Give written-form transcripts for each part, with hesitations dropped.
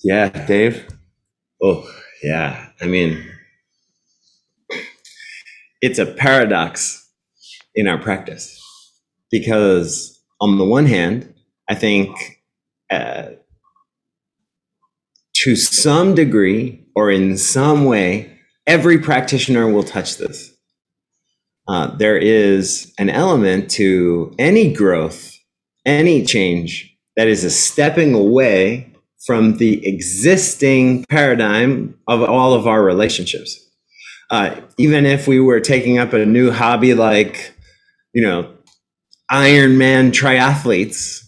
Yeah, Dave. Oh, yeah. I mean, it's a paradox in our practice because, on the one hand, I think uh, to some degree or in some way, every practitioner will touch this. There is an element to any growth, any change that is a stepping away from the existing paradigm of all of our relationships. Even if we were taking up a new hobby like, Ironman triathletes,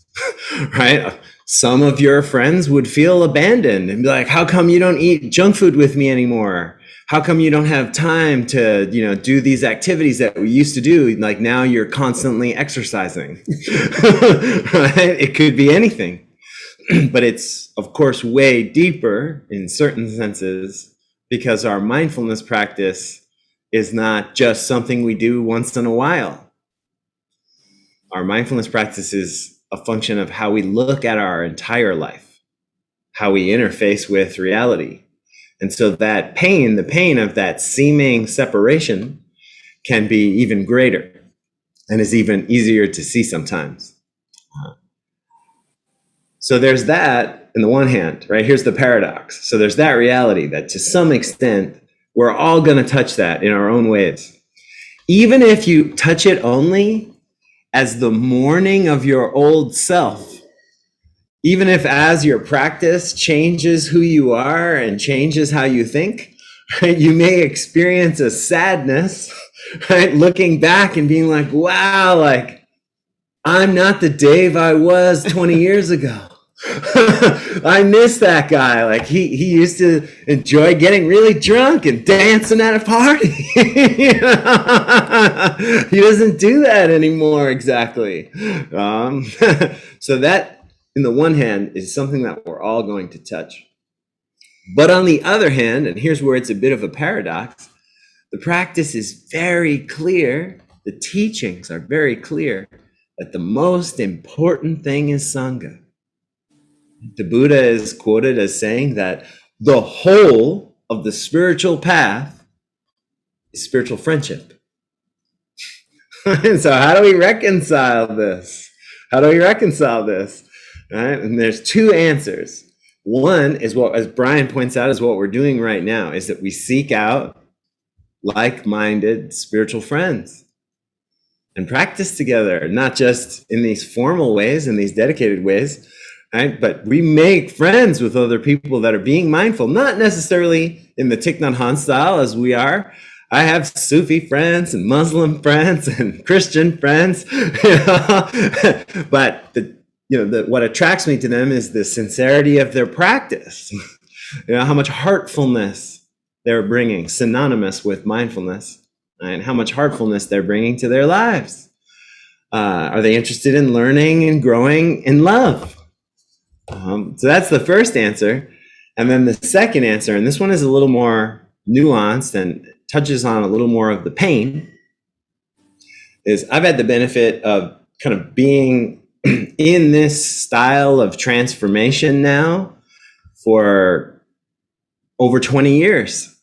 right? Some of your friends would feel abandoned and be like, how come you don't eat junk food with me anymore? How come you don't have time to, do these activities that we used to do? Like now you're constantly exercising, right? It could be anything, but it's of course way deeper in certain senses because our mindfulness practice is not just something we do once in a while. Our mindfulness practice is a function of how we look at our entire life, how we interface with reality. And so that pain, the pain of that seeming separation, can be even greater and is even easier to see sometimes. So there's that on the one hand, right? Here's the paradox. So there's that reality that to some extent, we're all going to touch that in our own ways. Even if you touch it only as the mourning of your old self, even if as your practice changes who you are and changes how you think, right, you may experience a sadness, right? Looking back and being like, wow, like I'm not the Dave I was 20 years ago. I miss that guy. Like he used to enjoy getting really drunk and dancing at a party. He doesn't do that anymore exactly. So that, in the one hand, is something that we're all going to touch. But on the other hand, and here's where it's a bit of a paradox, the practice is very clear. The teachings are very clear that the most important thing is Sangha. The Buddha is quoted as saying that the whole of the spiritual path is spiritual friendship. And so how do we reconcile this? Right? And there's two answers. One is what, as Brian points out, is what we're doing right now, is that we seek out like-minded spiritual friends and practice together, not just in these formal ways, in these dedicated ways, right? But we make friends with other people that are being mindful, not necessarily in the Thich Nhat Hanh style as we are. I have Sufi friends and Muslim friends and Christian friends, but what attracts me to them is the sincerity of their practice. How much heartfulness they're bringing, synonymous with mindfulness, and how much heartfulness they're bringing to their lives. Are they interested in learning and growing in love? So that's the first answer. And then the second answer, and this one is a little more nuanced and touches on a little more of the pain, is I've had the benefit of kind of being in this style of transformation now for over 20 years.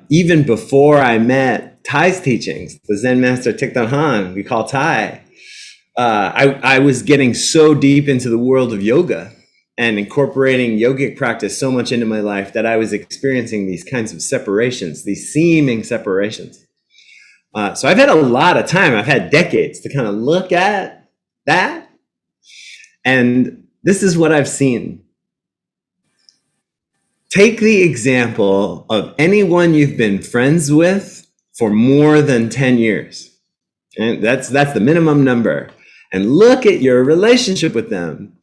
Even before I met Thai's teachings, the Zen master Thich Nhat Hanh, we call Thai, I was getting so deep into the world of yoga and incorporating yogic practice so much into my life that I was experiencing these kinds of separations, these seeming separations. So I've had a lot of time, I've had decades to kind of look at that. And this is what I've seen. Take the example of anyone you've been friends with for more than 10 years. And that's the minimum number. And look at your relationship with them.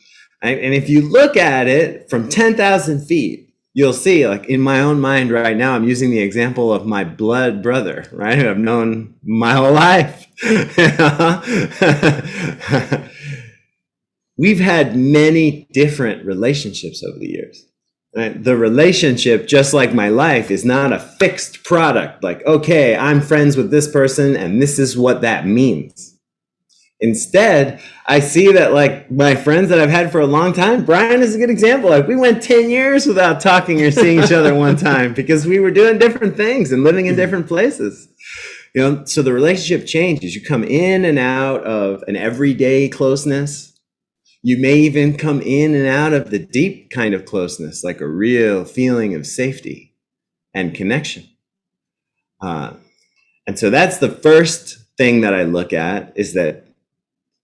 And if you look at it from 10,000 feet, you'll see, like in my own mind right now, I'm using the example of my blood brother, right? Who I've known my whole life. We've had many different relationships over the years. Right? The relationship, just like my life, is not a fixed product. Like, okay, I'm friends with this person and this is what that means. Instead, I see that like my friends that I've had for a long time, Brian is a good example. Like we went 10 years without talking or seeing each other one time because we were doing different things and living in different places. You know, so the relationship changes. You come in and out of an everyday closeness. You may even come in and out of the deep kind of closeness, like a real feeling of safety and connection. And so that's the first thing that I look at, is that,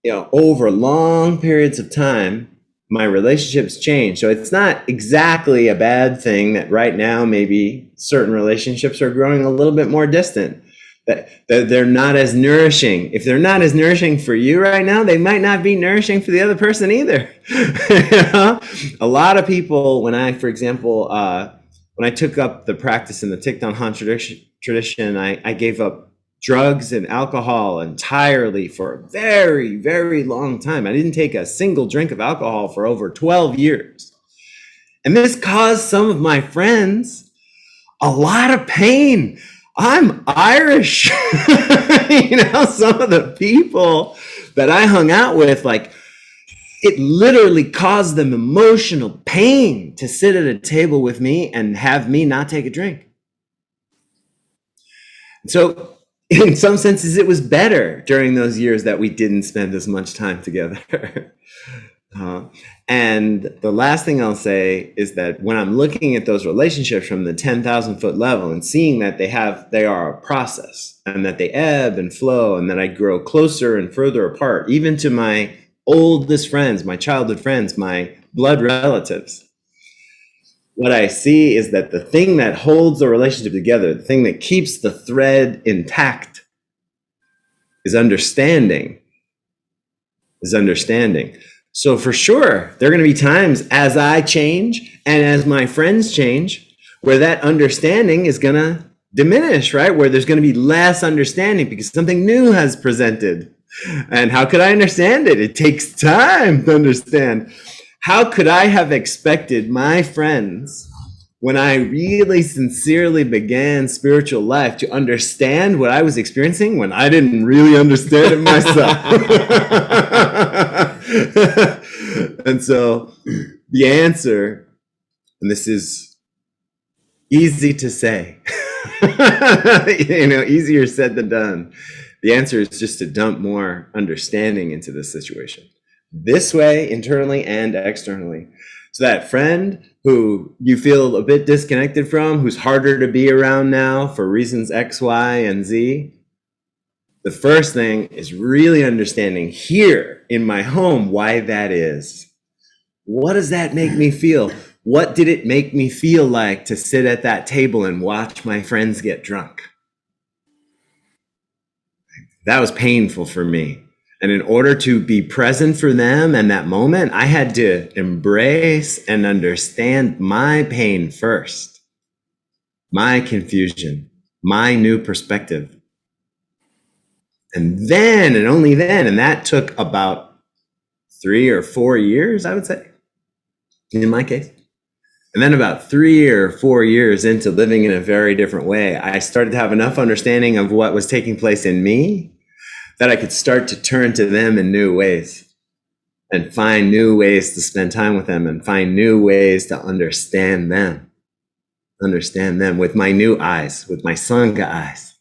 you know, over long periods of time, my relationships change. So it's not exactly a bad thing that right now maybe certain relationships are growing a little bit more distant, that they're not as nourishing. If they're not as nourishing for you right now, they might not be nourishing for the other person either. You know? A lot of people, when I, for example, when I took up the practice in the Thich tradition, I gave up drugs and alcohol entirely for a very, very long time. I didn't take a single drink of alcohol for over 12 years. And this caused some of my friends a lot of pain. I'm Irish. You know, some of the people that I hung out with, like, it literally caused them emotional pain to sit at a table with me and have me not take a drink. So in some senses, it was better during those years that we didn't spend as much time together. And the last thing I'll say is that when I'm looking at those relationships from the 10,000 foot level and seeing that they are a process and that they ebb and flow and that I grow closer and further apart, even to my oldest friends, my childhood friends, my blood relatives, what I see is that the thing that holds the relationship together, the thing that keeps the thread intact, is understanding. So for sure, there are going to be times as I change and as my friends change, where that understanding is going to diminish, right? Where there's going to be less understanding because something new has presented. And how could I understand it? It takes time to understand. How could I have expected my friends, when I really sincerely began spiritual life, to understand what I was experiencing when I didn't really understand it myself? And so the answer, and this is easy to say, you know, easier said than done. The answer is just to dump more understanding into this situation, this way, internally and externally. So that friend who you feel a bit disconnected from, who's harder to be around now for reasons X, Y, and Z, the first thing is really understanding here in my home why that is. What does that make me feel? What did it make me feel like to sit at that table and watch my friends get drunk? That was painful for me. And in order to be present for them and that moment, I had to embrace and understand my pain first, my confusion, my new perspective. And then, and only then, and that took about 3 or 4 years, I would say, in my case. And then about 3 or 4 years into living in a very different way, I started to have enough understanding of what was taking place in me that I could start to turn to them in new ways and find new ways to spend time with them and find new ways to understand them with my new eyes, with my Sangha eyes.